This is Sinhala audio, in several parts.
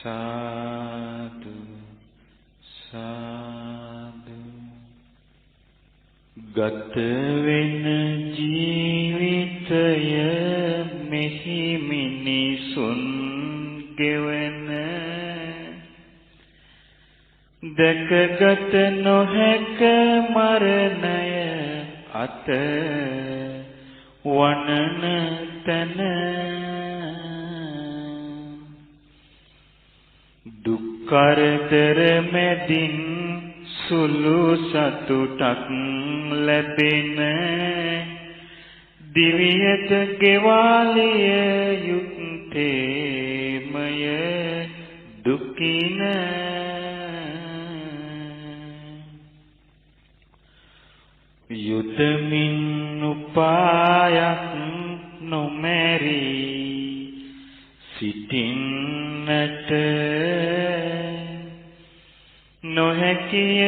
साधु साधु गत වෙන ජීවිතය මෙහි මිනිසුන් ගෙවන දැකගත නොහැක මරණය අත වනන තන දුක්ඛරතර මැදින් සුළු සතුටක් ලැබෙන දිවියත ගෙවාලිය යුක්තේමය දුකින යුතමින් උපායක් නොමැරි සිටින්නට නොහැකිය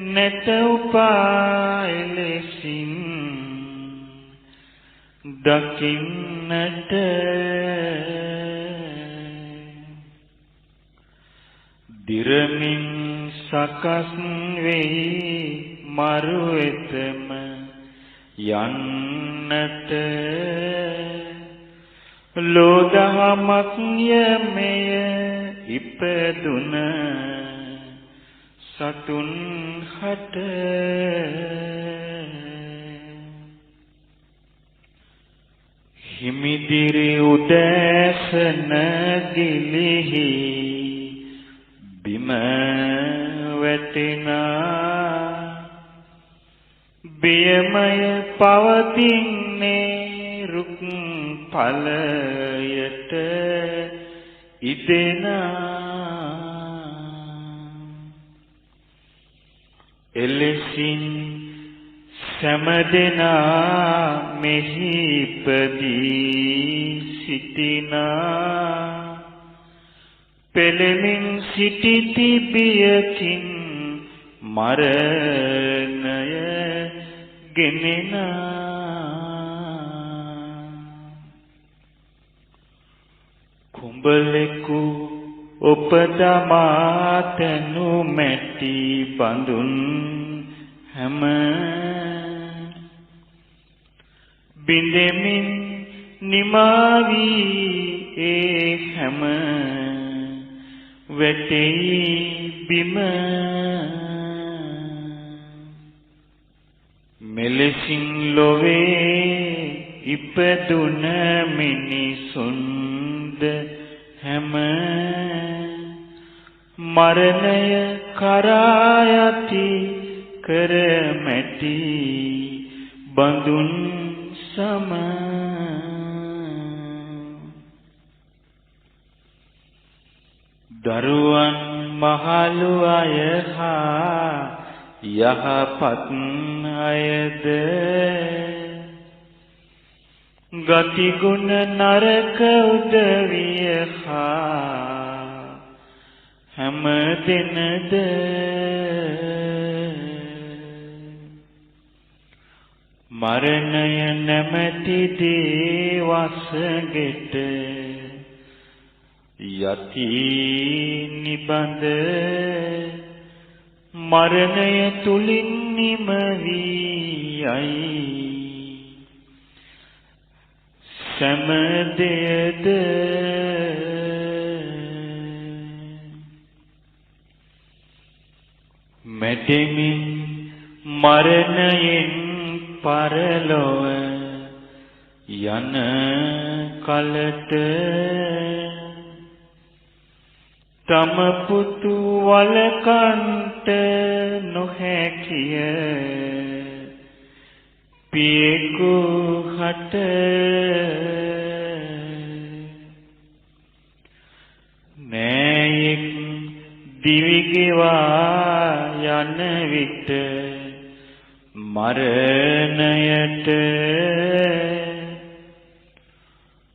නැත උපාය ලෙසින් දකින්නට දිරමින් සකස් වෙයි මරු වෙතම යන්නට ලෝදහමක් යමෙය ඉපදුන සතුන් හට හිමිදිරි උදෑසන ගිලිහි බිම වැටෙනා බියමය පවතින්නේ රුක් ඵලයට ඉදෙනා එලෙසින් සෑමදෙනා මෙහි ඉපදී සිටිනා පෙළෙමින් සිටිති බියකින් මරණය ගෙනෙනා කුඹලෙකු උපදමා තනු මැටි බඳුන් හැම බින්දෙමින් නිමාවි ඒ හැම වැටෙයි බිම මෙලෙසින් ලොවේ ඉපදුන මිනිසුන්ද හැම මරණය කරා යති කර මැටි බඳුන් සම දරුවන් මහලු අය හා යහපත් අයද ගතිගුණ නරක උදවිය හා හැම දිනද මරණය නැමැති දේ වසඟෙට යති නිබඳ මරණය තුලින් නිම වී යයි සෑම දෙයද මැටෙමින් මරණයෙන් පරලොව යන කලට තම පුතු වලකන්ට නොහැකිය පියෙකු හට නෑයෙක් දිවිගෙවා යන විට මරණයට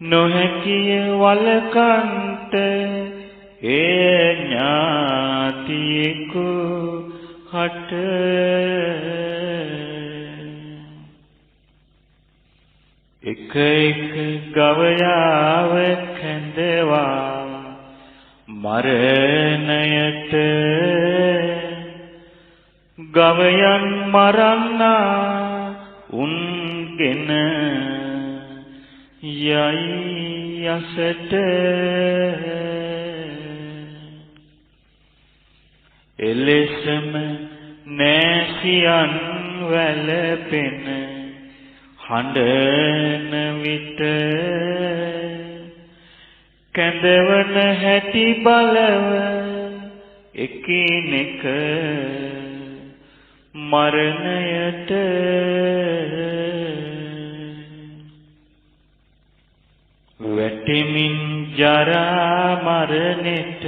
නොහැකිය වලකන්ට ඒ ඥාතියෙකු හට එක එක ගවයාව කැඳවා මරණයට ගවයන් මරන්නා උන්ගෙන යයි යසට එලෙසම නෑසියන් වැළපෙන හඬන විට කැඳවන හැටි බලව එකිනෙක මරණයට වැටෙමින් ජරා මරණයට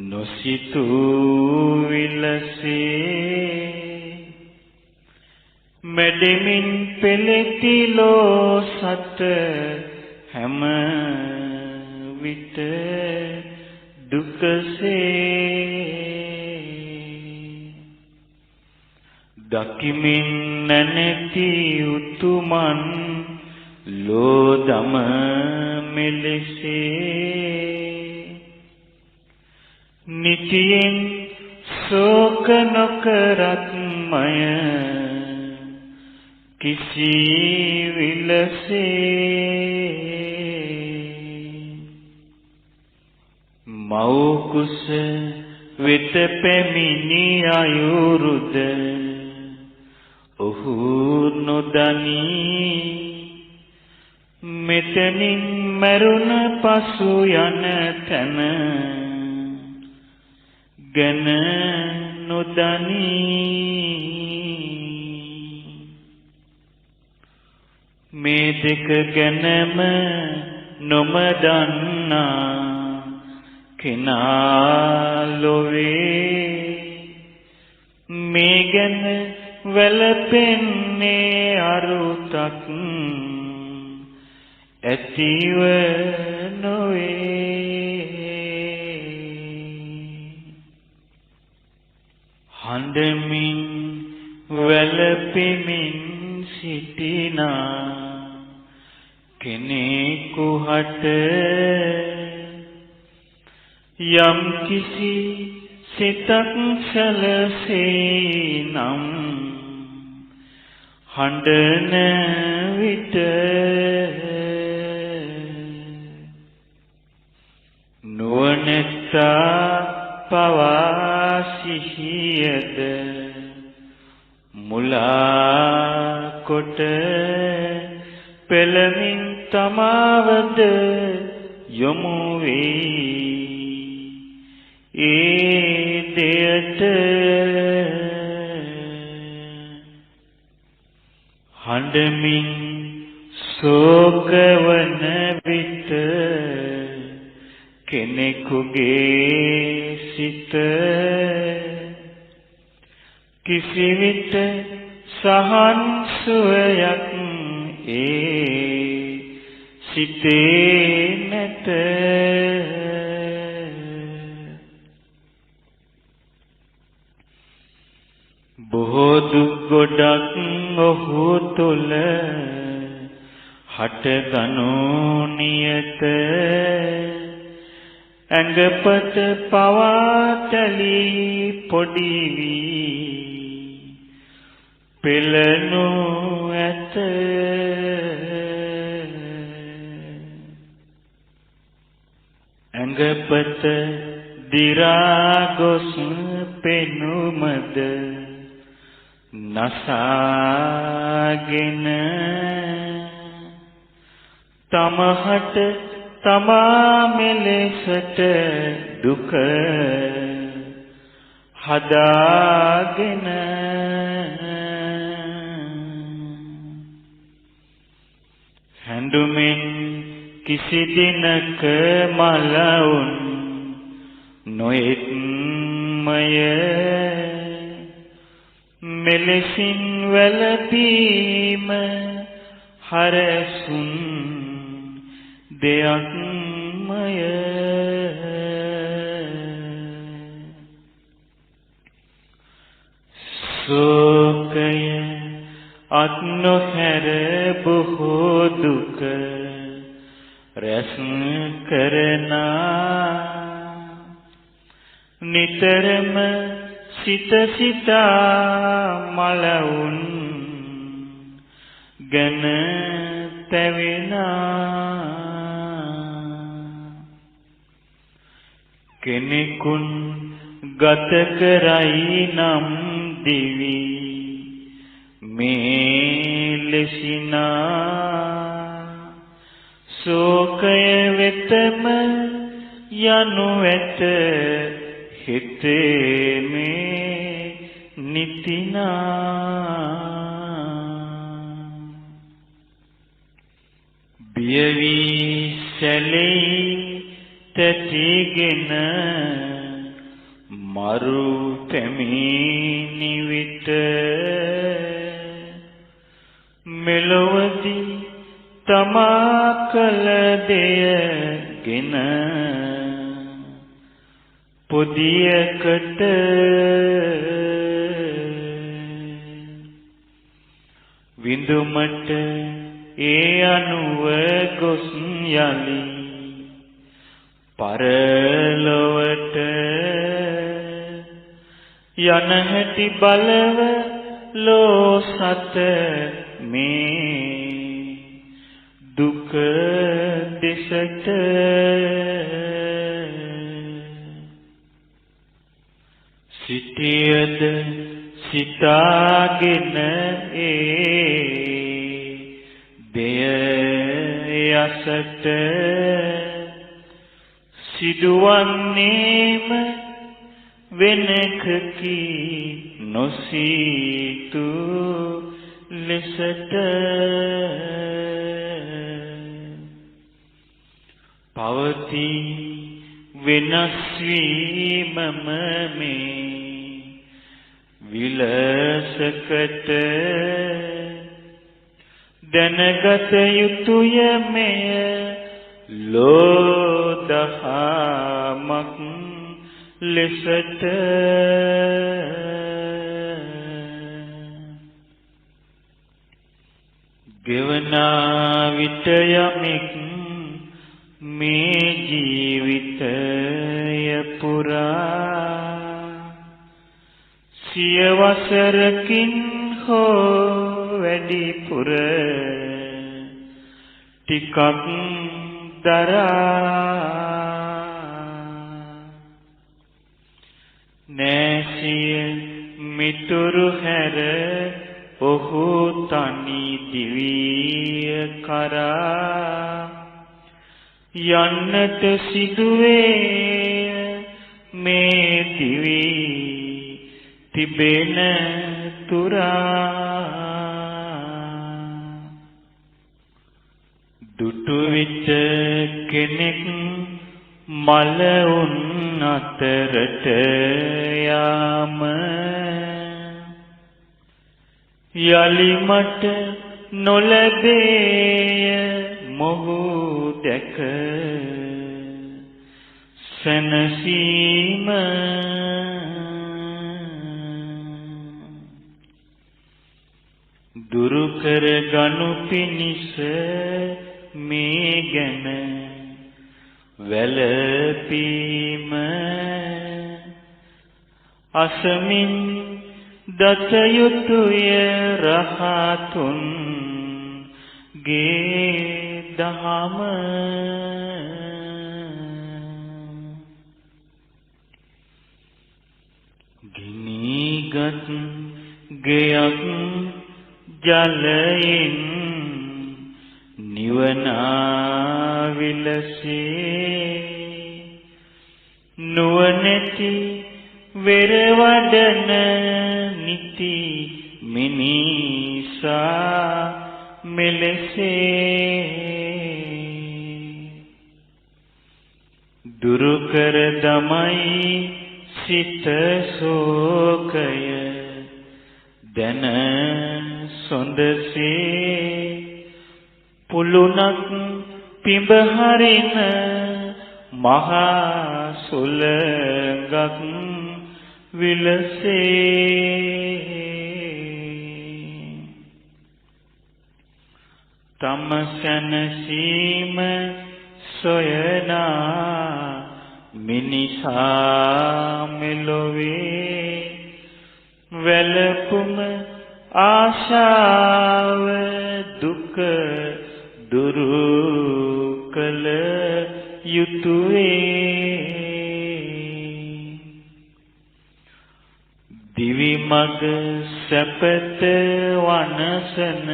නොසිතූ විලසේ මෙඩෙමින් පෙළෙතිලෝ සත හැම විට දුකසේ දකිමින් නැති උතුමන් ලෝදම මෙලෙසේ නිතියෙන් ශෝක නොකරත්මය කිසි විලසේ මව් කුස වෙත පැමිණි අයුරුද ඔහු නොදනී මෙතනින් මරුණ පසු යන තැන ගැන නොදනී මේ දෙක ගැනම නොමදන්නා කෙනා ලොවේ මේ ගැන වැළපෙන්නේ අරුතක් ඇතිව නොවේ හඬමින් වැළපෙමින් සිටිනා කෙනෙකු හට යම් කිසි සිතක් සැලසේ නම් හඬන විට නුවණැත්තා පවා සිහියද මුලා කොට පෙළමින් තමාවද යොමු වේ ඒ දෙයට හඬමින් ශෝකවන විට කෙනෙකුගේ සිත කිසිවිට සහන් සුවයක් ඒ සිතේ නැත බොහෝ දුක් ගොඩක් ඔහු තුල හටගනු නියත ඇඟපත පවාතලි පොඩි වී පෙළනු ඇත ඇඟපත දිරා ගොස් පෙනුමද නසාගෙන තමහට තමා මෙලෙසට දුක හදාගෙන හැඬුමින් කිසි දිනක මලවුන් නොඑත්මය මෙලෙසින් වැළපීම හරසුන් දෙයක්මය සෝකය අත් නොහැර බොහෝ දුක රැස් කරනා නිතරම සිත සිතා මලවුන් ගැන තැවෙනා කෙනෙකුන් ගත කරයි නම් දිවි මේ ලෙසිනා ශෝකය වෙතම යනු ඇත හිතේ මේ නිතිනා බියවි සැලෙයි තැතිගෙන මරු පැමිණි විට මෙලොවදී තමා කළ දෙයගෙන පොදියකට විඳුමට ඒ අනුව ගොස් යලි පරලොවට යන හැටි බලව ලෝ සත මේ දුක දෙසට සිටියද සිතාගෙන දෙය යසට සිදුවන්නේම වෙනකකි නොසීතු ලෙසට පවති වෙනස් වීමම මේ විලසකට දැනගත යුතුය මෙය ලෝදහමක් ලෙසට ගෙවනා විට යමෙක් මේ ජීවිතය පුරා සිය වසරකින් හෝ වැඩිපුර ටිකක් දරා නැසිය මිතුරු හැර ඔහු තනි දිවිය කරා යන්නට සිදුවේ මේ දිවි තිබෙන තුරා දුටු විට කෙනෙක් මල උන් අතරට යාම යලි මට නොලැබේය මොහු දැක සැනසීම දුරු කර ගනු පිණිස මේ ගැන වැළපීම අසමින් දත යුතුය රහතුන් ගේ දහම ගිනිගත් ගෙයක් ජලයෙන් නිවනා විලසේ නුවණැති වෙරවඩන නිති මිනිසා මෙලෙසේ දුරු කර දමයි සිත ශෝකය දැන සොඳසේ පුළුණක් පිඹ හරින මහා සුළඟක් විලසේ තම සැනසීම සොයනා මිනිසා මෙලොවේ වැළපුම ආශාව දුක දුරු කළ යුතුයේ දිවි මග සැපත වනසන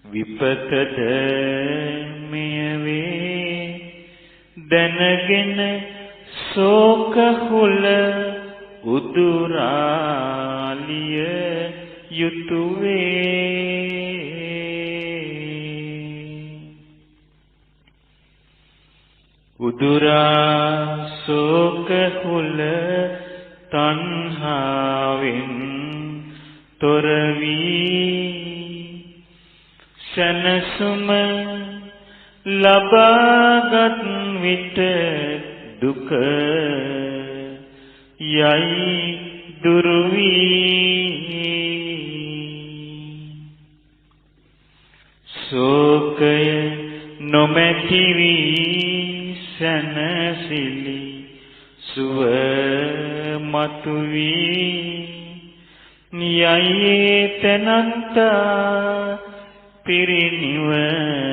විපතද මෙයවේ දැනගෙන ශෝක හුල උදුරාලිය යුතුයේ උදුරා ශෝක හුල තණ්හාවෙන් තොර වී සනසුම ලබාගත් විට දුක යයි දුරු වී ශෝකය නොමැති වී සනසිලි සුව මතු වී යයි තනන්තා පිරිනිවනට